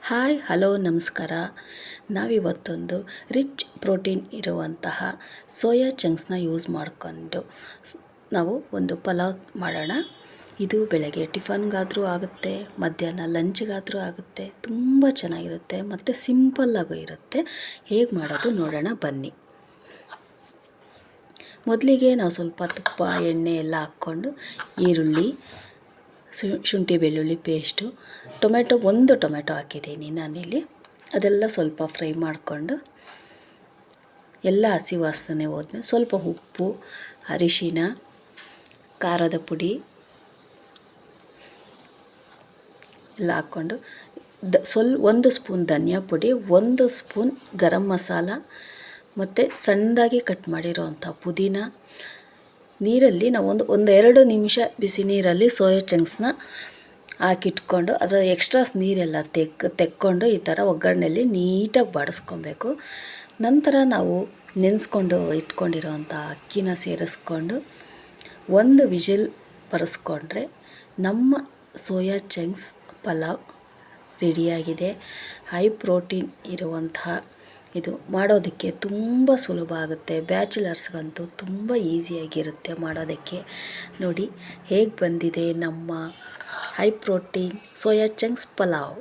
Hi hello ನಮಸ್ಕಾರ. ನಾವಿವತ್ತೊಂದು rich protein ಇರುವಂತಹ soya ಚಂಕ್ಸ್ನ use ಮಾಡಿಕೊಂಡು ನಾವು ಒಂದು ಪಲಾವ್ ಮಾಡೋಣ. ಇದು ಬೆಳಗ್ಗೆ ಟಿಫನ್ಗಾದರೂ ಆಗುತ್ತೆ, ಮಧ್ಯಾಹ್ನ ಲಂಚ್ಗಾದರೂ ಆಗುತ್ತೆ. ತುಂಬ ಚೆನ್ನಾಗಿರುತ್ತೆ ಮತ್ತು ಸಿಂಪಲ್ಲಾಗೂ ಇರುತ್ತೆ. ಹೇಗೆ ಮಾಡೋದು ನೋಡೋಣ ಬನ್ನಿ. ಮೊದಲಿಗೆ ನಾವು ಸ್ವಲ್ಪ ತುಪ್ಪ ಎಣ್ಣೆ ಎಲ್ಲ ಹಾಕ್ಕೊಂಡು ಈರುಳ್ಳಿ, ಶುಂಠಿ ಬೆಳ್ಳುಳ್ಳಿ ಪೇಸ್ಟು, ಒಂದು ಟೊಮೆಟೊ ಹಾಕಿದ್ದೀನಿ ನಾನಿಲ್ಲಿ. ಅದೆಲ್ಲ ಸ್ವಲ್ಪ ಫ್ರೈ ಮಾಡಿಕೊಂಡು ಎಲ್ಲ ಹಸಿ ವಾಸನೆ ಹೋದ್ಮೇಲೆ ಸ್ವಲ್ಪ ಉಪ್ಪು, ಅರಿಶಿನ, ಖಾರದ ಪುಡಿ ಎಲ್ಲ ಹಾಕ್ಕೊಂಡು ಒಂದು ಸ್ಪೂನ್ ಧನಿಯಾ ಪುಡಿ, 1 ಸ್ಪೂನ್ ಗರಂ ಮಸಾಲ ಮತ್ತು ಸಣ್ಣದಾಗಿ ಕಟ್ ಮಾಡಿರೋವಂಥ ಪುದೀನ. ನೀರಲ್ಲಿ ನಾವು ಒಂದು 2 ನಿಮಿಷ ಬಿಸಿ ನೀರಲ್ಲಿ ಸೋಯಾ ಚಂಕ್ಸ್ನ ಹಾಕಿಟ್ಕೊಂಡು ಅದರ ಎಕ್ಸ್ಟ್ರಾಸ್ ನೀರೆಲ್ಲ ತೆಕ್ಕೊಂಡು ಈ ಥರ ಒಗ್ಗರಣೆಯಲ್ಲಿ ನೀಟಾಗಿ ಬಾಡಿಸ್ಕೊಬೇಕು. ನಂತರ ನಾವು ನೆನೆಸ್ಕೊಂಡು ಇಟ್ಕೊಂಡಿರೋವಂಥ ಅಕ್ಕಿನ ಸೇರಿಸ್ಕೊಂಡು 1 ವಿಜಿಲ್ ಬರೆಸ್ಕೊಂಡ್ರೆ ನಮ್ಮ ಸೋಯಾ ಚಂಕ್ಸ್ ಪಲಾವ್ ರೆಡಿಯಾಗಿದೆ. ಹೈ ಪ್ರೋಟೀನ್ ಇರುವಂತಹ ಇದು ಮಾಡೋದಕ್ಕೆ ತುಂಬ ಸುಲಭ ಆಗುತ್ತೆ. ಬ್ಯಾಚುಲರ್ಸ್ಗಂತೂ ತುಂಬ ಈಸಿಯಾಗಿರುತ್ತೆ ಮಾಡೋದಕ್ಕೆ. ನೋಡಿ ಹೇಗೆ ಬಂದಿದೆ ನಮ್ಮ high protein soya chunks pulao.